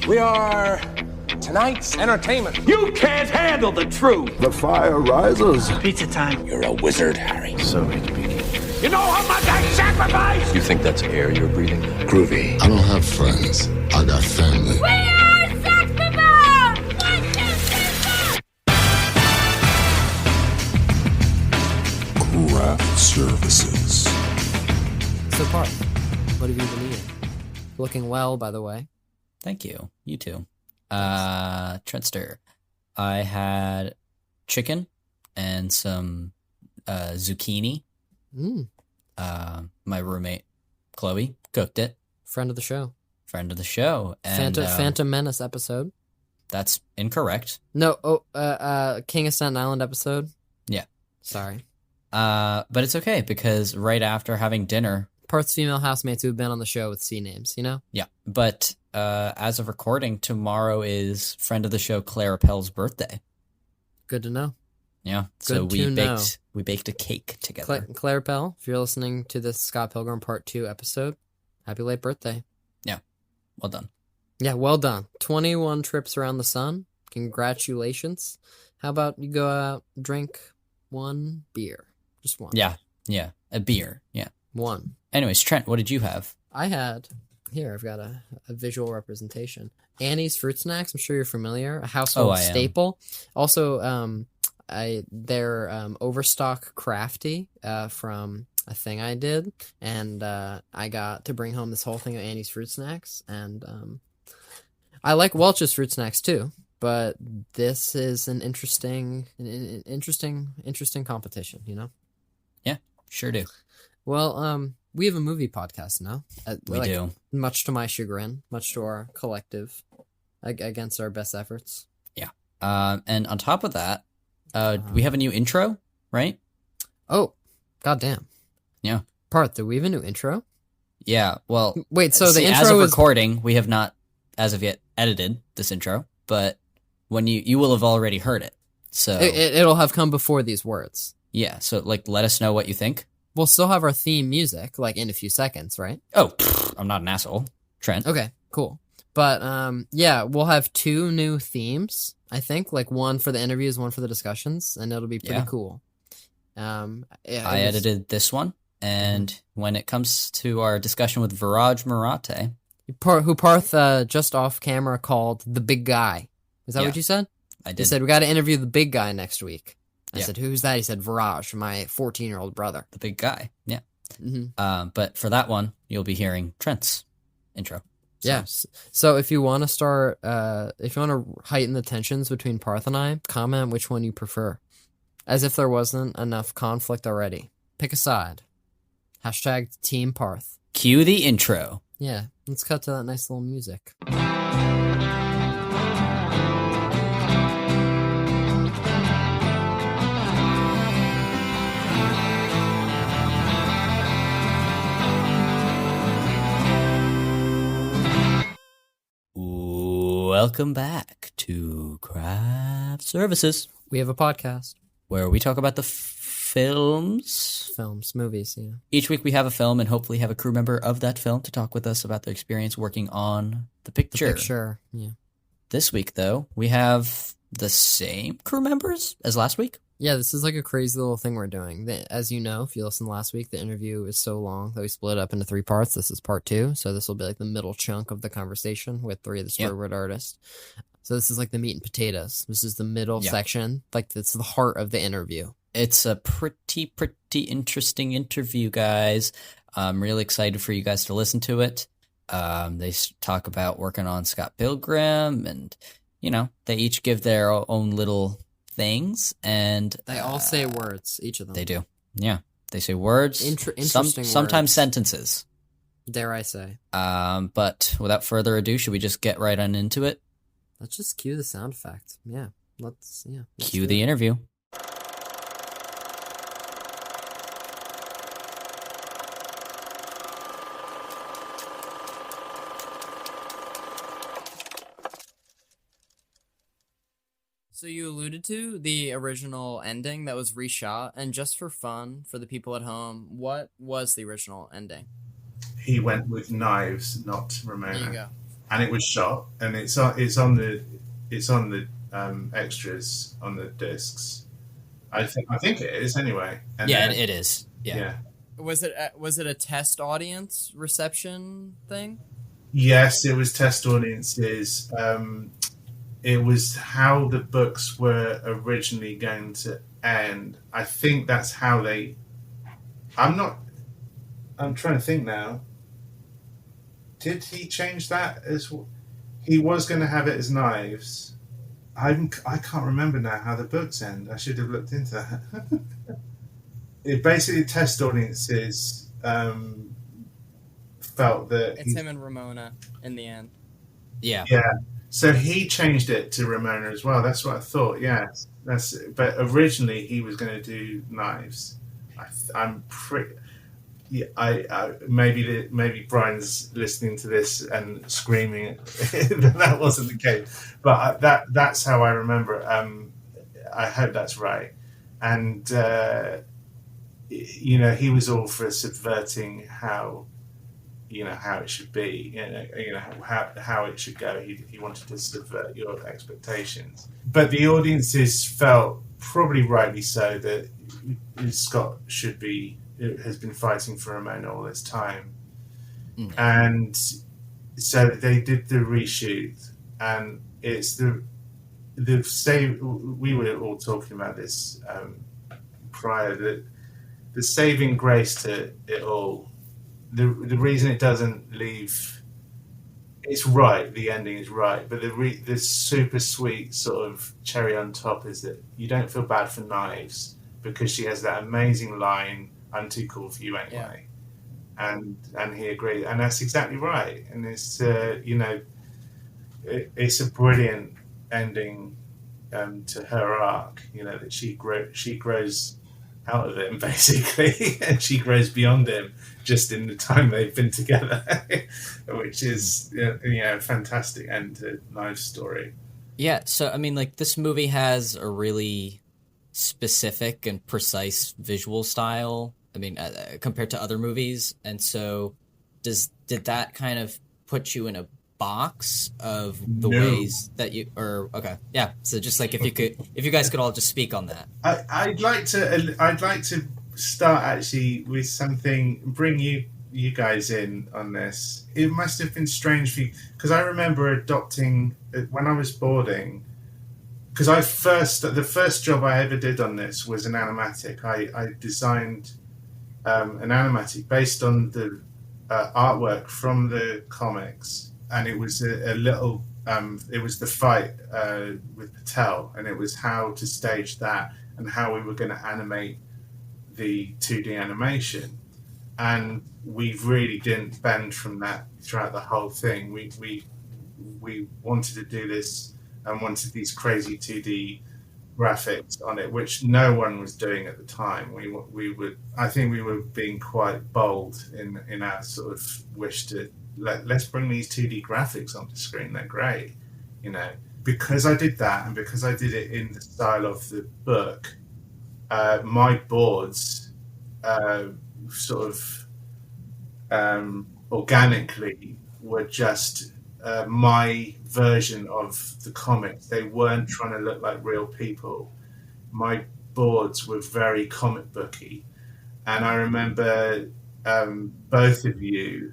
We are tonight's entertainment. You can't handle the truth. The fire rises. Pizza time. You're a wizard, Harry. So it begins. You know how much I sacrificed? You think that's air you're breathing? Groovy. I don't have friends. I got family. We are Saxophone! 1, 2, 3, 4! Craft Services. So, Parth, what have you been eating? Looking well, by the way. Thank you. You too. Trentster. I had chicken and some zucchini. My roommate, Chloe, cooked it. Friend of the show. And, Phantom Menace episode. That's incorrect. No, King of Staten Island episode. Yeah. Sorry. But it's okay because right after having dinner... Parth's female housemates who've been on the show with C names, you know? Yeah, but as of recording, tomorrow is friend of the show Claire Appel's birthday. Good to know. Yeah, so we baked a cake together. Claire Appel, if you're listening to this Scott Pilgrim Part 2 episode, happy late birthday. Yeah, well done. Yeah, well done. 21 trips around the sun. Congratulations. How about you go out, drink one beer? Just one. Yeah, a beer, yeah. One. Anyways, Trent, what did you have? I had, here, I've got a visual representation. Annie's Fruit Snacks, I'm sure you're familiar. A household staple. Also, they're Overstock Crafty from a thing I did. And I got to bring home this whole thing of Annie's Fruit Snacks. And I like Welch's Fruit Snacks too. But this is an interesting competition, you know? Yeah, sure do. Well, we have a movie podcast now. We do. Much to my chagrin, much to our collective, against our best efforts. Yeah. And on top of that, we have a new intro, right? Oh, goddamn. Yeah. Parth, do we have a new intro? Yeah, well... Wait, so the intro as of is... recording, we have not, as of yet, edited this intro, but when you will have already heard it, so... It'll have come before these words. Yeah, so, let us know what you think. We'll still have our theme music, in a few seconds, right? Oh, I'm not an asshole. Trent. Okay, cool. But, yeah, we'll have 2 new themes, I think. One for the interviews, one for the discussions, and it'll be pretty cool. I edited this one, and when it comes to our discussion with Marathe... Who Parth, just off camera, called the big guy. Is that what you said? I did. He said, we got to interview the big guy next week. I Yeah. said, who's that? He said, Viraj, my 14-year-old brother. The big guy, yeah. Mm-hmm. But for that one, you'll be hearing Trent's intro. So. Yes. So if you want to start, if you want to heighten the tensions between Parth and I, comment which one you prefer. As if there wasn't enough conflict already. Pick a side. Hashtag Team Parth. Cue the intro. Yeah, let's cut to that nice little music. Welcome back to Craft Services. We have a podcast. Where we talk about the films. Movies, yeah. Each week we have a film and hopefully have a crew member of that film to talk with us about their experience working on the picture. Yeah. This week, though, we have the same crew members as last week. Yeah, this is a crazy little thing we're doing. As you know, if you listened last week, the interview is so long that we split it up into 3 parts. This is part 2, so this will be the middle chunk of the conversation with 3 of the storyboard artists. So this is the meat and potatoes. This is the middle section. It's the heart of the interview. It's a pretty interesting interview, guys. I'm really excited for you guys to listen to it. They talk about working on Scott Pilgrim, and, they each give their own little things, and they all say words, each of them. They do. Yeah. They say words, interesting sometimes words. Sentences. Dare I say. But without further ado, should we just get right on into it? Let's just cue the sound effect. Yeah. Let's cue the interview. So you alluded to the original ending that was reshot, and just for fun, for the people at home, what was the original ending? He went with knives, not Ramona. There you go. and it was shot, and it's on the extras on the discs. I think it is anyway. And yeah, it is. Yeah. Was it a test audience reception thing? Yes, it was test audiences. It was how the books were originally going to end. I think that's how they. I'm trying to think now. Did he change that as he was going to have it as knives? I can't remember now how the books end. I should have looked into that. It basically test audiences felt that it's him and Ramona in the end. Yeah. So he changed it to Ramona as well. That's what I thought. Yeah, but originally he was going to do knives. I'm pretty. Yeah, I maybe Brian's listening to this and screaming that wasn't the case, but that's how I remember it. I hope that's right, and he was all for subverting how it should be, how it should go. He wanted to subvert your expectations, but the audiences felt, probably rightly so, that Scott has been fighting for Ramona all this time. And so they did the reshoot, and it's the we were all talking about this prior, that the saving grace to it all, the reason it doesn't leave, it's right, the ending is right, but the super sweet sort of cherry on top is that you don't feel bad for Knives, because she has that amazing line, "I'm too cool for you anyway." Yeah. And he agreed, and that's exactly right. And it's it's a brilliant ending to her arc. That she grows out of him basically, and she grows beyond him just in the time they've been together, which is a fantastic end to Knives' story. Yeah. So I mean, this movie has a really specific and precise visual style. I mean, compared to other movies, and so did that kind of put you in a box of the ways that you? Or okay, yeah. So just if you guys could all just speak on that. I'd like to start actually with something. Bring you guys in on this. It must have been strange for you, because I remember adopting when I was boarding. Because the first job I ever did on this was an animatic. I designed an animatic based on the artwork from the comics, and it was a little. It was the fight with Patel, and it was how to stage that and how we were going to animate the 2D animation. And we really didn't bend from that throughout the whole thing. We wanted to do this. And wanted these crazy 2D graphics on it, which no one was doing at the time. I think we were being quite bold in our sort of wish to let's bring these 2D graphics onto screen. They're great, Because I did that, and because I did it in the style of the book, my boards organically were just my version of the comics. They weren't trying to look like real people. My boards were very comic booky, and I remember both of you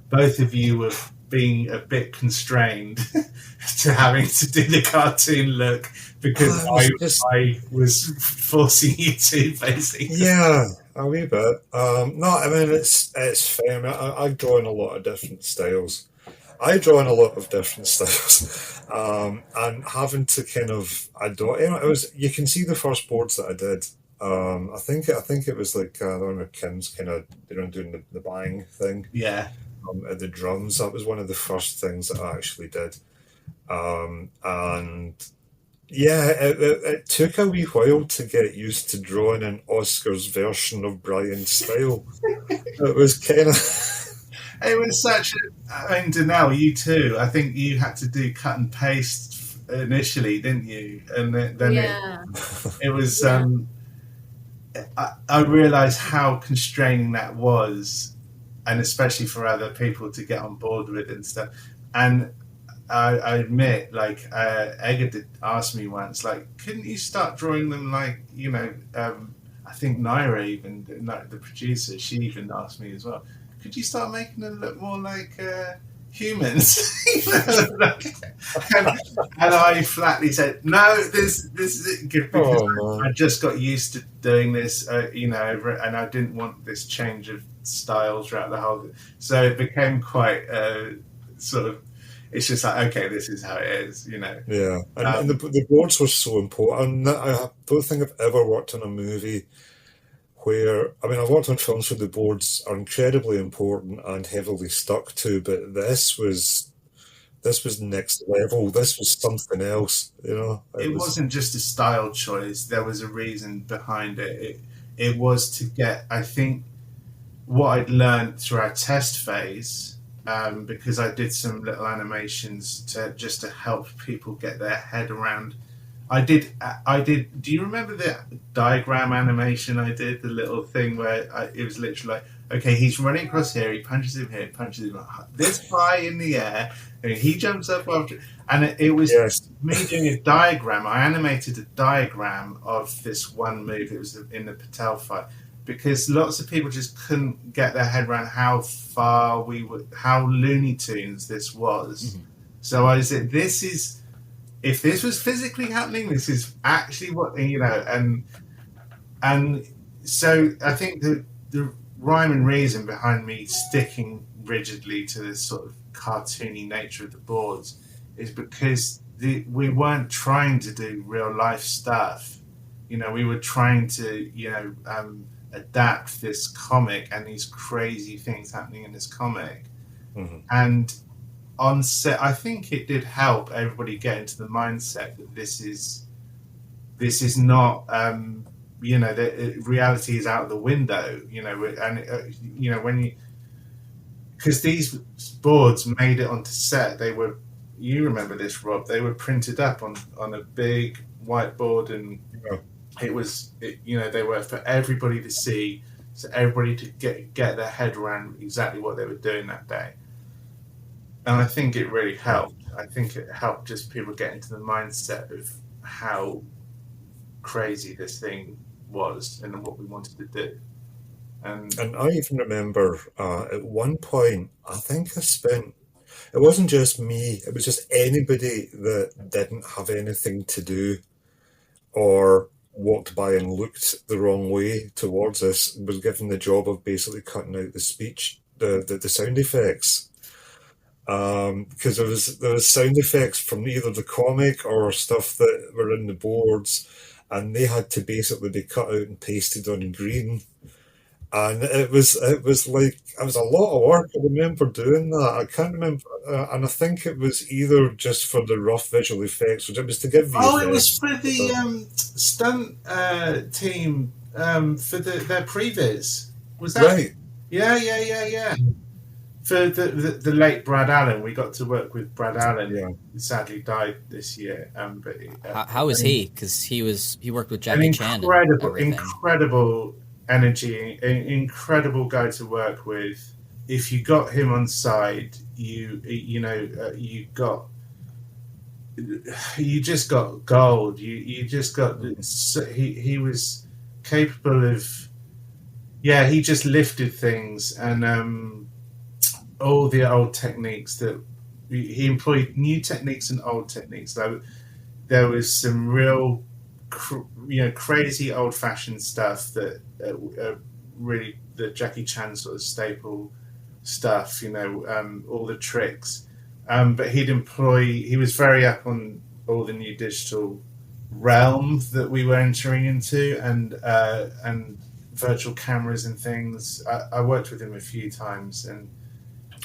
both of you were being a bit constrained to having to do the cartoon look, because I was forcing you to, basically. Yeah, a wee bit. No, I mean, it's fair. I mean, I draw in a lot of different styles. And having to kind of it was. You can see the first boards that I did. I think it was the one with Kim's kind of doing the bang thing. Yeah. At the drums, that was one of the first things that I actually did, and yeah, it took a wee while to get used to drawing in Oscar's version of Brian's style. It was kind of. It was such a. I mean, Danelle, you too. I think you had to do cut and paste initially, didn't you? And then it was. I realised how constraining that was. especially for other people to get on board with and stuff. And I admit, like, Edgar did ask me once, like, couldn't you start drawing them like, I think Naira even, the producer, she even asked me as well, could you start making them look more like humans? And I flatly said, no, this is it, because I just got used to doing this, and I didn't want this change of style throughout the whole. So it became quite sort of. It's just like, okay, this is how it is, Yeah, and the boards were so important. I don't think I've ever worked on a movie where, I mean, I've worked on films where the boards are incredibly important and heavily stuck to, but this was next level. This was something else, It wasn't just a style choice. There was a reason behind it. It was to get, I think, what I'd learned through our test phase, because I did some little animations to help people get their head around. I did. Do you remember the diagram animation I did? The little thing where it was literally like, okay, he's running across here. He punches him here. Punches him this high in the air, and he jumps up after. And it was me doing a diagram. I animated a diagram of this one move. It was in the Patel fight, because lots of people just couldn't get their head around how Looney Tunes this was. Mm-hmm. So I said, if this was physically happening, this is actually what, and so I think the rhyme and reason behind me sticking rigidly to this sort of cartoony nature of the boards is because we weren't trying to do real life stuff. We were trying to, adapt this comic and these crazy things happening in this comic. Mm-hmm. And on set, I think it did help everybody get into the mindset that this is not, that reality is out the window, because these boards made it onto set. You remember this, Rob? They were printed up on a big whiteboard, and they were for everybody to see, so everybody to get their head around exactly what they were doing that day. And I think it really helped. I think it helped just people get into the mindset of how crazy this thing was and what we wanted to do. And I even remember at one point, I think I spent, it wasn't just me, it was just anybody that didn't have anything to do or walked by and looked the wrong way towards us was given the job of basically cutting out the speech, the sound effects. Because there was sound effects from either the comic or stuff that were in the boards, and they had to basically be cut out and pasted on green. And it was like, it was a lot of work. I remember doing that. I can't remember, and I think it was either just for the rough visual effects, or it was to give. It was for the stunt team for their previs. Was that right? Yeah. For the late Brad Allen, we got to work with Brad Allen. Yeah. He sadly died this year. But how was he? Because he worked with Jackie Chan. Incredible energy, incredible guy to work with. If you got him on side, you just got gold. You just got. He was capable of. Yeah, he just lifted things and. All the old techniques that he employed, new techniques and old techniques. There was some real, crazy old-fashioned stuff that really the Jackie Chan sort of staple stuff. All the tricks. But he was very up on all the new digital realm that we were entering into, and virtual cameras and things. I worked with him a few times and.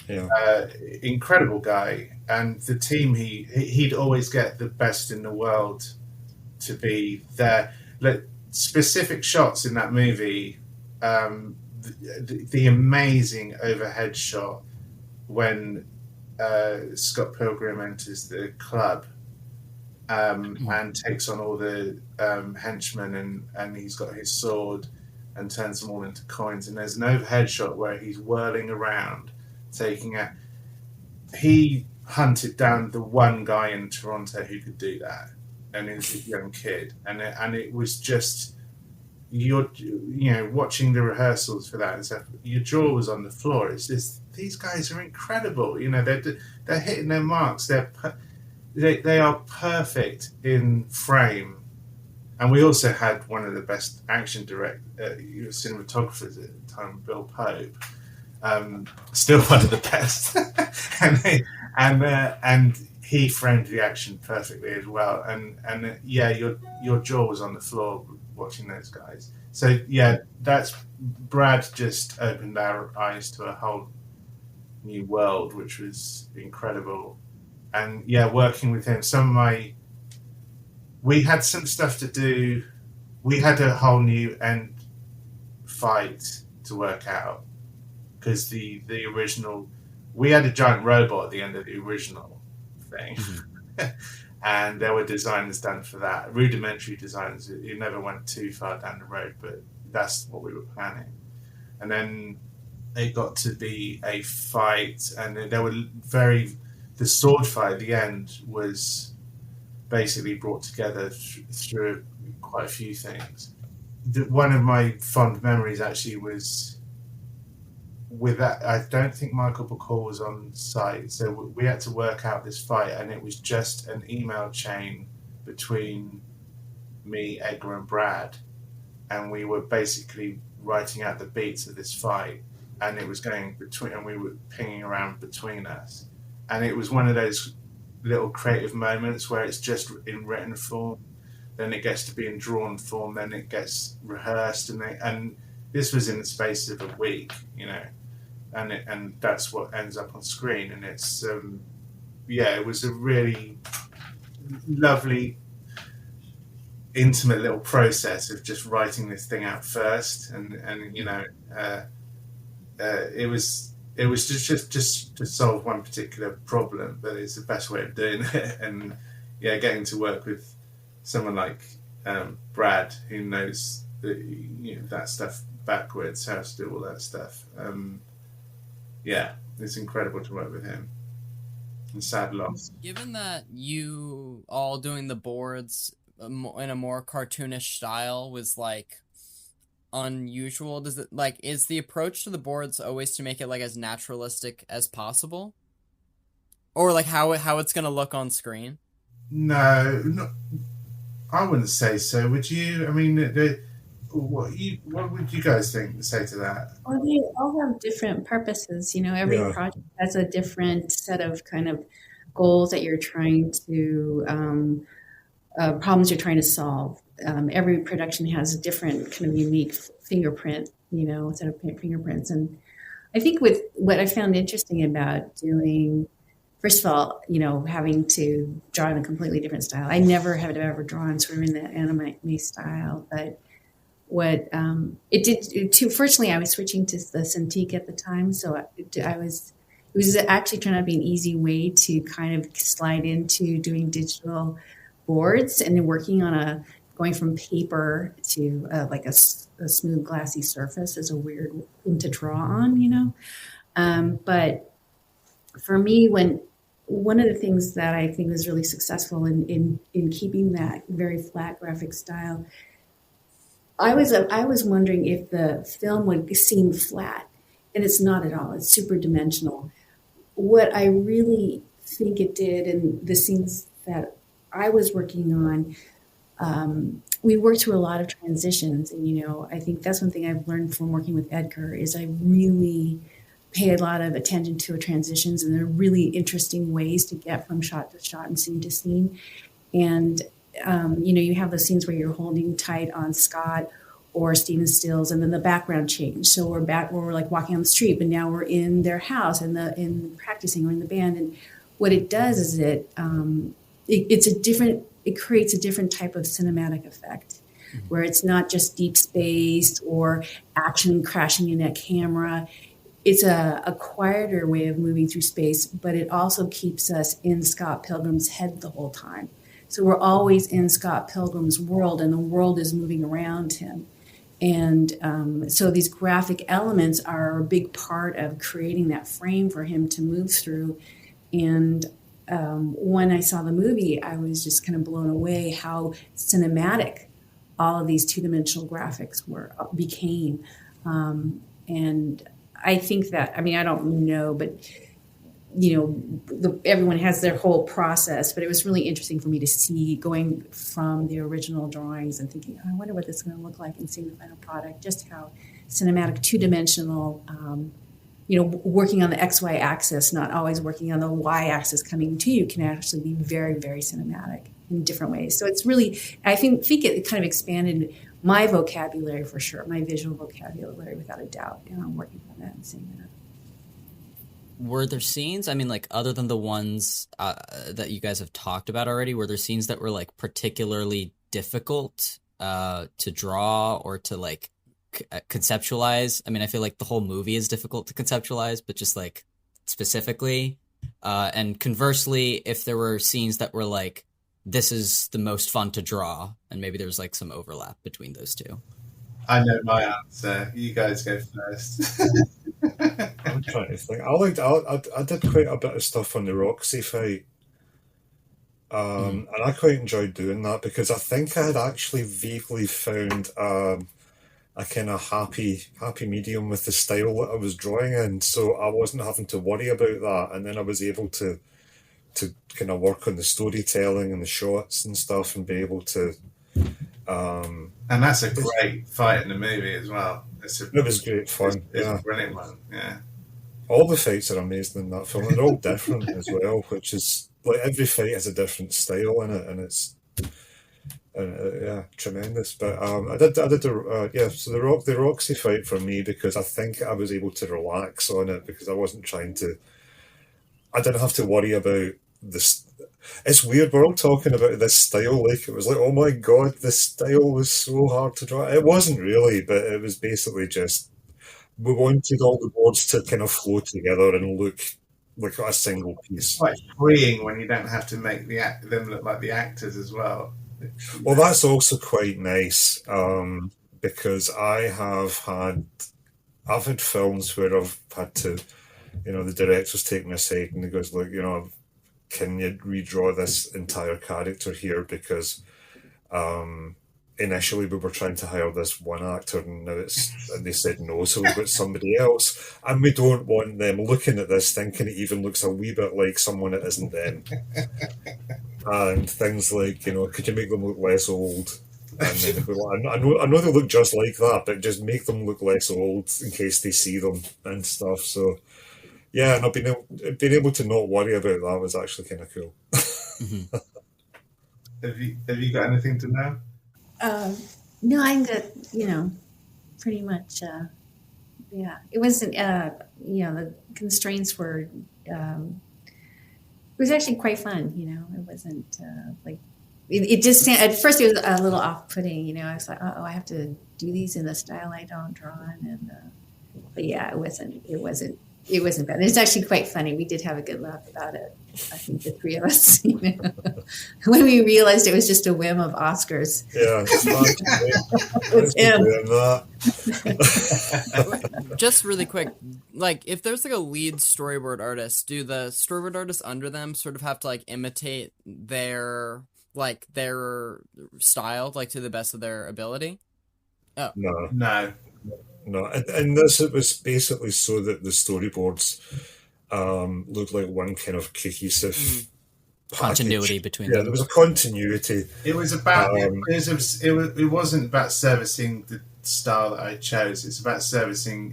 Yeah. Incredible guy, and the team he'd always get the best in the world to be there. Specific shots in that movie, the amazing overhead shot when Scott Pilgrim enters the club and takes on all the henchmen, and he's got his sword, and turns them all into coins. And there's an overhead shot where he's whirling around, taking out. He hunted down the one guy in Toronto who could do that, and he's a young kid, and it was just watching the rehearsals for that and stuff. Your jaw was on the floor. It's just, these guys are incredible. They're hitting their marks. They are perfect in frame. And we also had one of the best action cinematographers at the time, Bill Pope. Still one of the best. and he framed the action perfectly as well. And your jaw was on the floor watching those guys. So yeah, that's Brad just opened our eyes to a whole new world, which was incredible. And yeah, working with him, we had some stuff to do. We had a whole new end fight to work out, because the original, we had a giant robot at the end of the original thing. And there were designers done for that, rudimentary designs. It never went too far down the road, but that's what we were planning. And then it got to be a fight, and there were the sword fight at the end was basically brought together through quite a few things. One of my fond memories actually was with that. I don't think Michael Bacall was on site, so we had to work out this fight, and it was just an email chain between me, Edgar, and Brad, and we were basically writing out the beats of this fight, and it was going between, and we were pinging around between us, and it was one of those little creative moments where it's just in written form, then it gets to be in drawn form, then it gets rehearsed, and this was in the space of a week, and that's what ends up on screen. And it's it was a really lovely, intimate little process of just writing this thing out first, and it was just to solve one particular problem, but it's the best way of doing it. And getting to work with someone like Brad, who knows that stuff backwards, how to do all that stuff. It's incredible to work with him. And sad loss. Given that you all doing the boards in a more cartoonish style was like unusual, is the approach to the boards always to make it like as naturalistic as possible, or like how it's gonna look on screen? No, I wouldn't say so. Would you? I mean, what would you guys say to that? Well, they all have different purposes. Every project has a different set of kind of goals that you're trying to problems you're trying to solve. Every production has a different kind of unique fingerprint, set of fingerprints. And I think with what I found interesting about doing, first of all, having to draw in a completely different style. I never have ever drawn sort of in that anime style, but what it did too. Fortunately, I was switching to the Cintiq at the time, so it was actually turned out to be an easy way to kind of slide into doing digital boards and then working on going from paper to like a smooth glassy surface is a weird thing to draw on, but for me, one of the things that I think was really successful in keeping that very flat graphic style, I was wondering if the film would seem flat, and it's not at all. It's super dimensional. What I really think it did, and the scenes that I was working on, we worked through a lot of transitions, and I think that's one thing I've learned from working with Edgar is I really pay a lot of attention to transitions, and they're really interesting ways to get from shot to shot and scene to scene. And you have those scenes where you're holding tight on Scott or Stephen Stills, and then the background change. So we're back where we're like walking on the street, but now we're in their house and in practicing or in the band. And what it does is it creates a different type of cinematic effect, where it's not just deep space or action crashing in that camera. It's a quieter way of moving through space, but it also keeps us in Scott Pilgrim's head the whole time. So we're always in Scott Pilgrim's world, and the world is moving around him. And so these graphic elements are a big part of creating that frame for him to move through. And when I saw the movie, I was just kind of blown away how cinematic all of these two-dimensional graphics became. And I think that, I mean, I don't know, but everyone has their whole process, but it was really interesting for me to see going from the original drawings and thinking, oh, I wonder what this is going to look like, and seeing the final product, just how cinematic, two-dimensional, working on the XY axis, not always working on the Y axis coming to you, can actually be very, very cinematic in different ways. So it's really, I think it kind of expanded my vocabulary for sure, my visual vocabulary without a doubt, working on that and seeing that. Were there scenes, I mean, like, other than the ones that you guys have talked about already, were there scenes that were, like, particularly difficult to draw or to, like, conceptualize? I mean, I feel like the whole movie is difficult to conceptualize, but just, like, specifically. And conversely, if there were scenes that were, like, this is the most fun to draw, and maybe there's, like, some overlap between those two. I know my answer. You guys go first. I'm trying to think. I did quite a bit of stuff on the Roxy fight, and I quite enjoyed doing that because I think I had actually vaguely found a kind of happy medium with the style that I was drawing in, so I wasn't having to worry about that, and then I was able to kind of work on the storytelling and the shots and stuff, and be able to. And that's a great fight in the movie as well. It was great fun. It's a brilliant one. Yeah. All the fights are amazing in that film. They're all different as well, which is like every fight has a different style in it, and it's tremendous. But I did So the Roxy fight for me, because I think I was able to relax on it because I didn't have to worry about this. It's weird, we're all talking about this style like it was like, oh my god, this style was so hard to draw. It wasn't really, but it was basically just, we wanted all the boards to kind of flow together and look like a single piece. It's quite freeing when you don't have to make them look like the actors as well. Well, that's also quite nice, because I've had films where I've had to, the directors take me aside and he goes, look, can you redraw this entire character here? Because initially we were trying to hire this one actor and they said no, so we've got somebody else. And we don't want them looking at this thinking it even looks a wee bit like someone that isn't them. And things like, could you make them look less old? And then they'd be like, I know they look just like that, but just make them look less old in case they see them and stuff. So yeah, and being able to not worry about that was actually kind of cool. Mm-hmm. Have you got anything to know? No, I'm good. Pretty much. It wasn't. The constraints were. It was actually quite fun. It wasn't like. It just at first it was a little off-putting. I was like, oh, I have to do these in the style I don't draw in, and but yeah, it wasn't bad. It's actually quite funny. We did have a good laugh about it. I think the three of us, when we realized it was just a whim of Oscar's. Yeah, it's him. Just really quick, like if there's like a lead storyboard artist, do the storyboard artists under them sort of have to like imitate their style, like to the best of their ability? Oh no. No, and this, it was basically so that the storyboards looked like one kind of cohesive continuity between them. Yeah, there was a continuity. It was about it wasn't about servicing the style that I chose. It's about servicing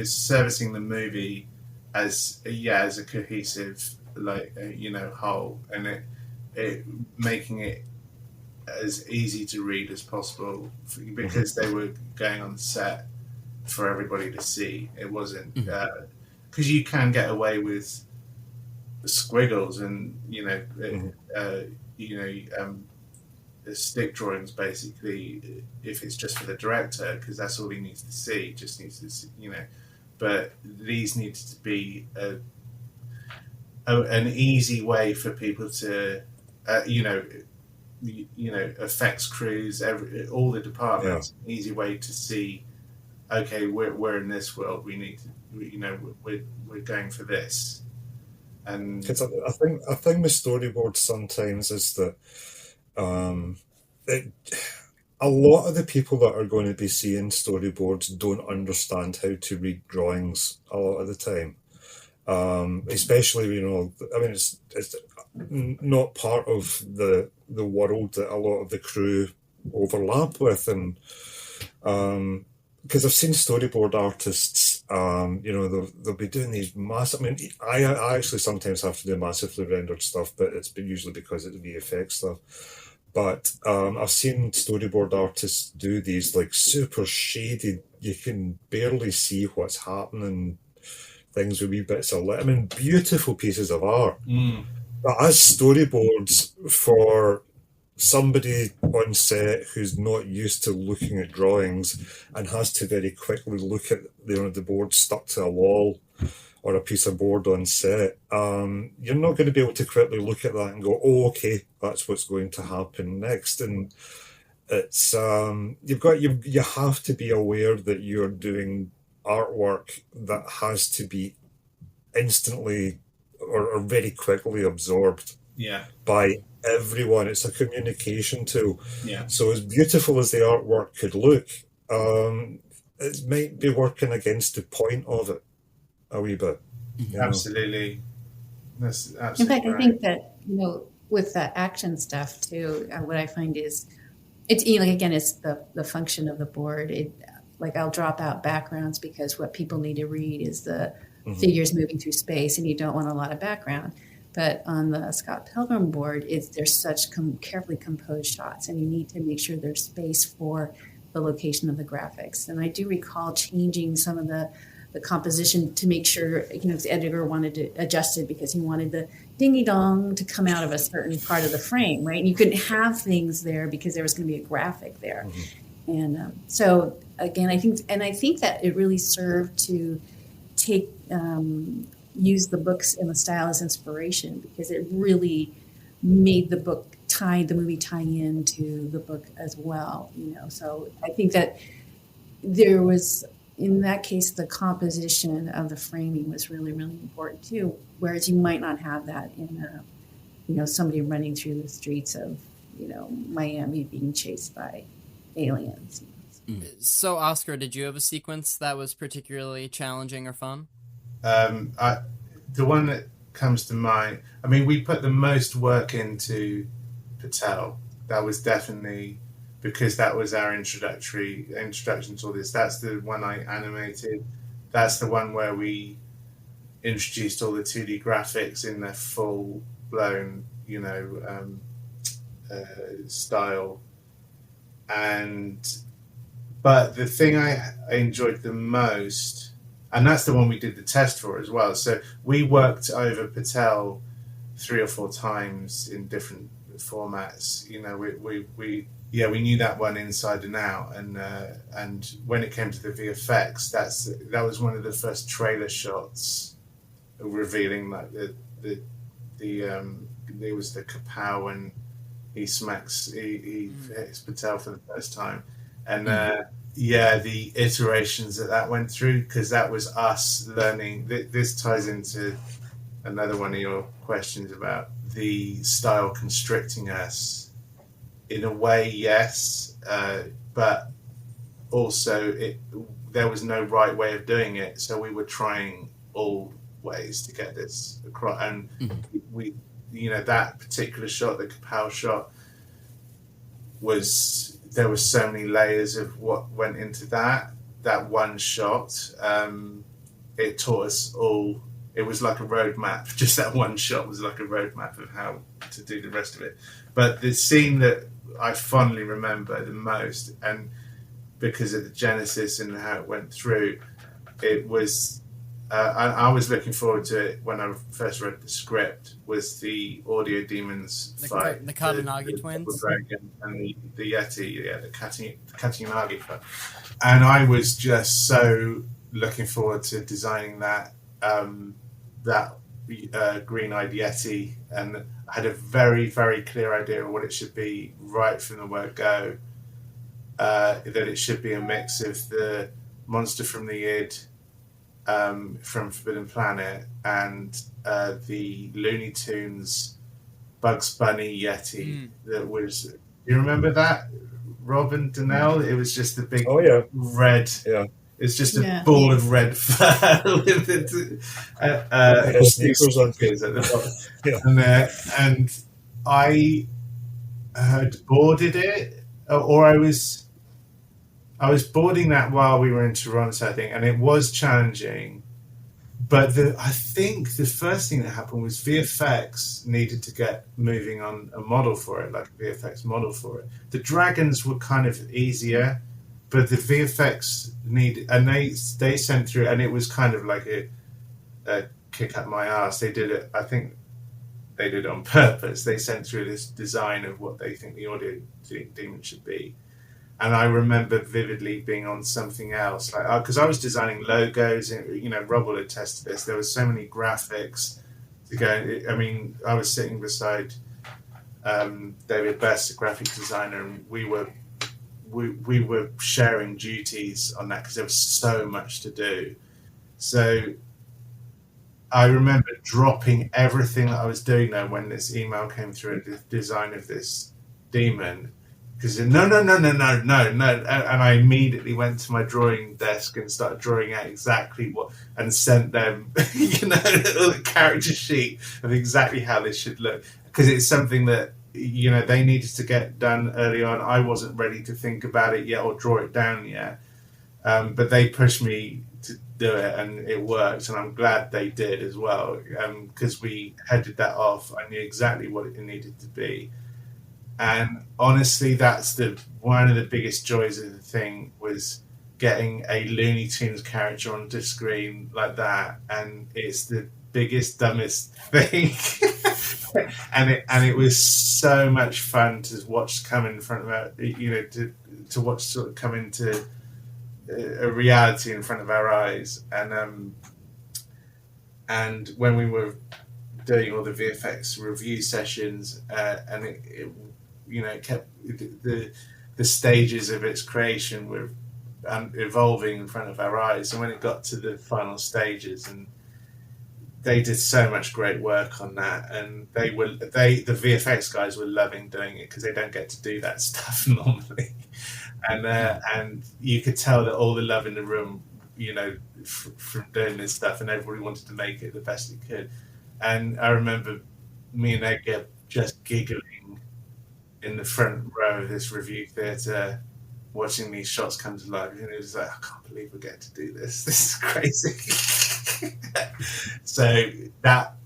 servicing the movie as a cohesive whole, and it making it as easy to read as possible because they were going on set for everybody to see. It wasn't because you can get away with the squiggles and the stick drawings basically if it's just for the director, because that's all he needs to see. Just needs to see, but these need to be an easy way for people to effects crews, all the departments. Yeah. Easy way to see, okay, we're in this world. We need to, we're going for this. And because I think with storyboards sometimes is that a lot of the people that are going to be seeing storyboards don't understand how to read drawings a lot of the time. Especially, it's not part of the world that a lot of the crew overlap with, and because I've seen storyboard artists, they'll be doing these massive. I mean, I actually sometimes have to do massively rendered stuff, but it's usually because it's VFX stuff. But I've seen storyboard artists do these like super shaded, you can barely see what's happening, things with wee bits of light. I mean, beautiful pieces of art. But as storyboards for somebody on set who's not used to looking at drawings and has to very quickly look at the board stuck to a wall or a piece of board on set, you're not going to be able to quickly look at that and go, oh, okay, that's what's going to happen next. And it's you have to be aware that you're doing artwork that has to be instantly or very quickly absorbed by everyone. It's a communication tool. Yeah. So as beautiful as the artwork could look, it might be working against the point of it a wee bit. Absolutely. That's absolutely. In fact, right. I think that with the action stuff too, what I find is it's again, it's the function of the board. I'll drop out backgrounds because what people need to read is the figures moving through space, and you don't want a lot of background. But on the Scott Pilgrim board, there's such carefully composed shots, and you need to make sure there's space for the location of the graphics. And I do recall changing some of the composition to make sure, the editor wanted to adjust it because he wanted the dingy dong to come out of a certain part of the frame, right? And you couldn't have things there because there was going to be a graphic there. And so again, I think that it really served to use the books and the style as inspiration, because it really made the movie tie into the book as well. So I think that there was, in that case, the composition of the framing was really, really important too. Whereas you might not have that in somebody running through the streets of, Miami being chased by aliens. So, Oscar, did you have a sequence that was particularly challenging or fun? The one that comes to mind, I mean, we put the most work into Patel. That was definitely because that was our introduction to all this. That's the one I animated. That's the one where we introduced all the 2D graphics in their full blown, style. But the thing I enjoyed the most, and that's the one we did the test for as well. So we worked over Patel 3 or 4 times in different formats. We knew that one inside and out. And when it came to the VFX, that was one of the first trailer shots revealing like there was the kapow and he hits Patel for the first time. And the iterations that went through, because that was us learning. This ties into another one of your questions about the style constricting us. In a way, yes, but also there was no right way of doing it, so we were trying all ways to get this across. And we, that particular shot, the kapow shot, there were so many layers of what went into that one shot. It taught us all. It was like a roadmap. Just that one shot was like a roadmap of how to do the rest of it. But the scene that I fondly remember the most, and because of the genesis and how it went through, it was. I was looking forward to it when I first read the script. Was the Audio Demons fight, the Katanagi twins, the dragon and the Yeti, the Katanagi fight, and I was just so looking forward to designing that. green-eyed yeti, and I had a very, very clear idea of what it should be right from the word go. That it should be a mix of the monster from the id, from Forbidden Planet, and the Looney Tunes Bugs Bunny yeti. That was. Do you remember that, Rob and Danelle? It was just the big red. Yeah. It's just a ball of red fur with it. Sneakers on at the bottom. And I had boarded it, or I was boarding that while we were in Toronto, I think, and it was challenging. But I think the first thing that happened was VFX needed to get moving on a model for it, like a VFX model for it. The dragons were kind of easier, but the VFX needed, and they sent through, and it was kind of like a kick up my ass. They did it, I think they did it on purpose. They sent through this design of what they think the audio demon should be. And I remember vividly being on something else, like because I was designing logos, and Rob will attest to this. There were so many graphics to go. I mean, I was sitting beside David Best, a graphic designer, and we were sharing duties on that because there was so much to do. So I remember dropping everything that I was doing there when this email came through, the design of this demon. Because no, and I immediately went to my drawing desk and started drawing out exactly what, and sent them, a character sheet of exactly how this should look. Because it's something that they needed to get done early on. I wasn't ready to think about it yet or draw it down yet, but they pushed me to do it, and it worked. And I'm glad they did as well, because we headed that off. I knew exactly what it needed to be. And honestly, that's one of the biggest joys of the thing, was getting a Looney Tunes character onto screen like that, and it's the biggest, dumbest thing. and it was so much fun to watch come in front of our, to watch sort of come into a reality in front of our eyes. And when we were doing all the VFX review sessions, and it kept the stages of its creation were evolving in front of our eyes, and when it got to the final stages, and they did so much great work on that, and the VFX guys were loving doing it because they don't get to do that stuff normally, and you could tell that all the love in the room, from doing this stuff, and everybody wanted to make it the best it could. And I remember me and Edgar just giggling in the front row of this review theatre, watching these shots come to life, and it was like, I can't believe we get to do this. This is crazy. So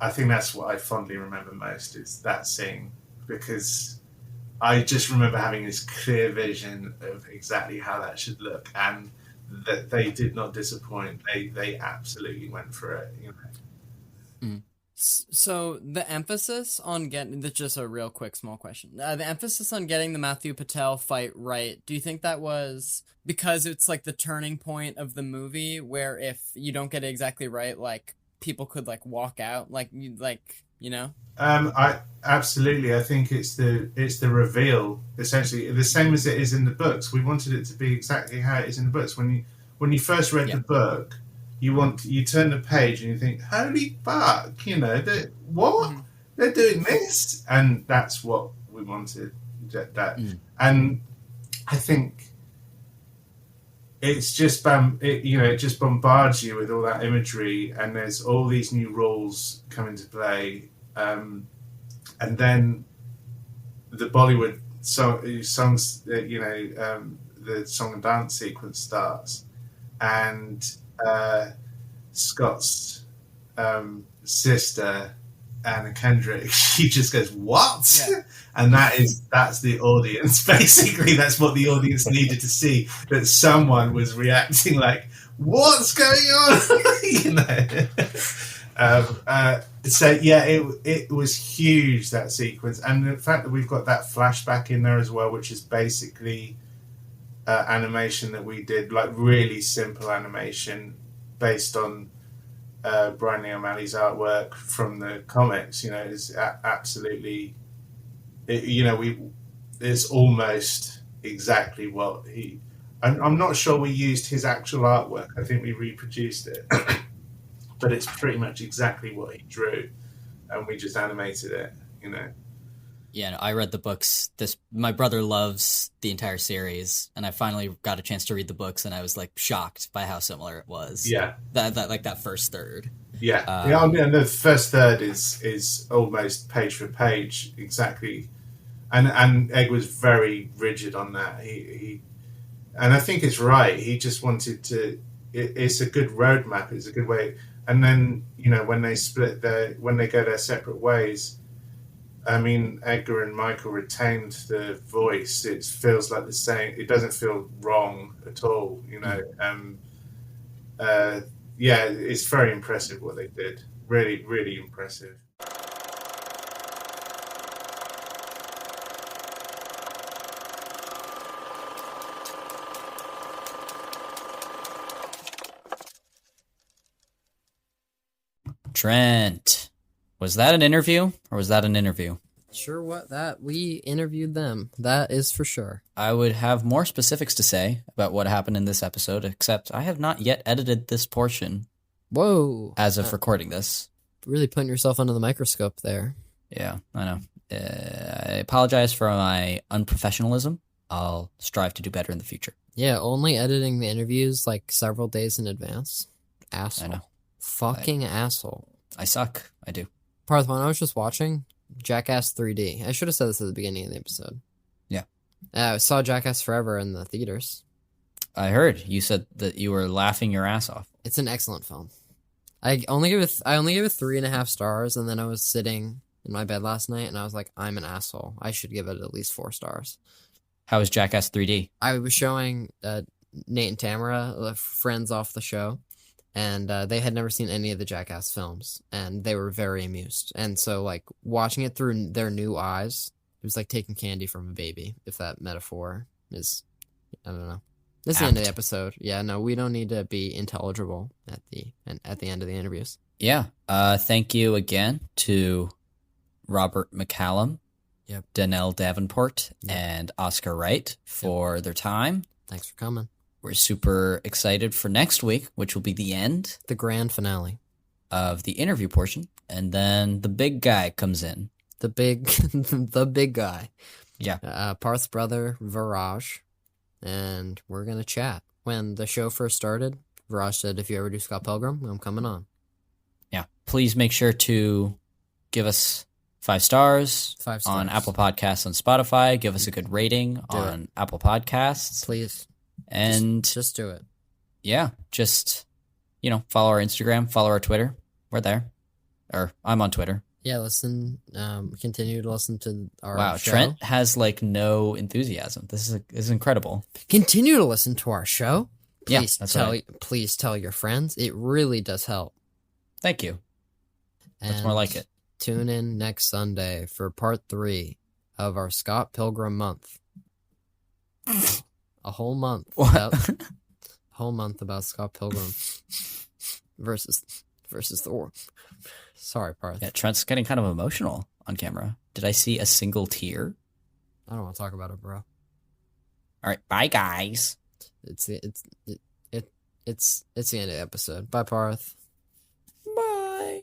I think that's what I fondly remember most, is that scene, because I just remember having this clear vision of exactly how that should look, and that they did not disappoint. They absolutely went for it. So the emphasis on getting, that's just a real quick small question. The emphasis on getting the Matthew Patel fight right, do you think that was because it's like the turning point of the movie, where if you don't get it exactly right, like people could like walk out, I absolutely. I think it's the reveal, essentially the same as it is in the books. We wanted it to be exactly how it is in the books. When you first read the book, you turn the page and you think, holy fuck, what? They're doing this? And that's what we wanted. And I think it's just, it just bombards you with all that imagery, and there's all these new rules come into play. And then the Bollywood songs, the song and dance sequence starts, and Scott's sister, Anna Kendrick, she just goes, what? Yeah. And that's the audience. Basically, that's what the audience needed to see, that someone was reacting like, what's going on? So yeah, it was huge, that sequence. And the fact that we've got that flashback in there as well, which is basically animation that we did, like really simple animation based on Brian Lee O'Malley's artwork from the comics. Is absolutely, it's almost exactly what he. I'm not sure we used his actual artwork. I think we reproduced it, but it's pretty much exactly what he drew, and we just animated it. Yeah, no, I read the books. My brother loves the entire series, and I finally got a chance to read the books, and I was like shocked by how similar it was. Yeah, that first third. Yeah, the first third is almost page for page exactly, and Egg was very rigid on that. He and I think it's right. He just wanted to. It's a good roadmap. It's a good way. And then when they when they go their separate ways. I mean, Edgar and Michael retained the voice. It feels like the same. It doesn't feel wrong at all, yeah, it's very impressive what they did. Really, really impressive. Trent, was that an interview or was that an interview? Sure, we interviewed them. That is for sure. I would have more specifics to say about what happened in this episode, except I have not yet edited this portion. Whoa. As of recording this. Really putting yourself under the microscope there. Yeah, I know. I apologize for my unprofessionalism. I'll strive to do better in the future. Yeah, only editing the interviews like several days in advance. Asshole. I know. Fucking asshole. I suck. I do. Parth, when I was just watching Jackass 3D, I should have said this at the beginning of the episode. Yeah. I saw Jackass Forever in the theaters. I heard you said that you were laughing your ass off. It's an excellent film. I only gave it 3.5 stars, and then I was sitting in my bed last night, and I was like, I'm an asshole. I should give it at least 4 stars. How was Jackass 3D? I was showing Nate and Tamara, friends off the show, and they had never seen any of the Jackass films, and they were very amused. And so, like, watching it through their new eyes, it was like taking candy from a baby, if that metaphor is, I don't know. This is the end of the episode. Yeah, no, we don't need to be intelligible at the end of the interviews. Yeah. Thank you again to Robert McCallum, yep, Danelle Davenport, and Oscar Wright for their time. Thanks for coming. We're super excited for next week, which will be the end. The grand finale. Of the interview portion. And then the big guy comes in. The big guy. Yeah. Parth's brother, Viraj. And we're going to chat. When the show first started, Viraj said, if you ever do Scott Pilgrim, I'm coming on. Yeah. Please make sure to give us 5 stars, 5 stars on Apple Podcasts, on Spotify. Give us a good rating on Apple Podcasts. Please. And just do it. Yeah. Just, follow our Instagram, follow our Twitter. We're there. Or I'm on Twitter. Yeah, continue to listen to our show. Trent has no enthusiasm. This is incredible. Continue to listen to our show. Please, please tell your friends. It really does help. Thank you. That's more like it. Tune in next Sunday for part 3 of our Scott Pilgrim month. A whole month. About Scott Pilgrim versus Thor. Sorry, Parth. Yeah, Trent's getting kind of emotional on camera. Did I see a single tear? I don't want to talk about it, bro. All right, bye, guys. It's the end of the episode. Bye, Parth. Bye.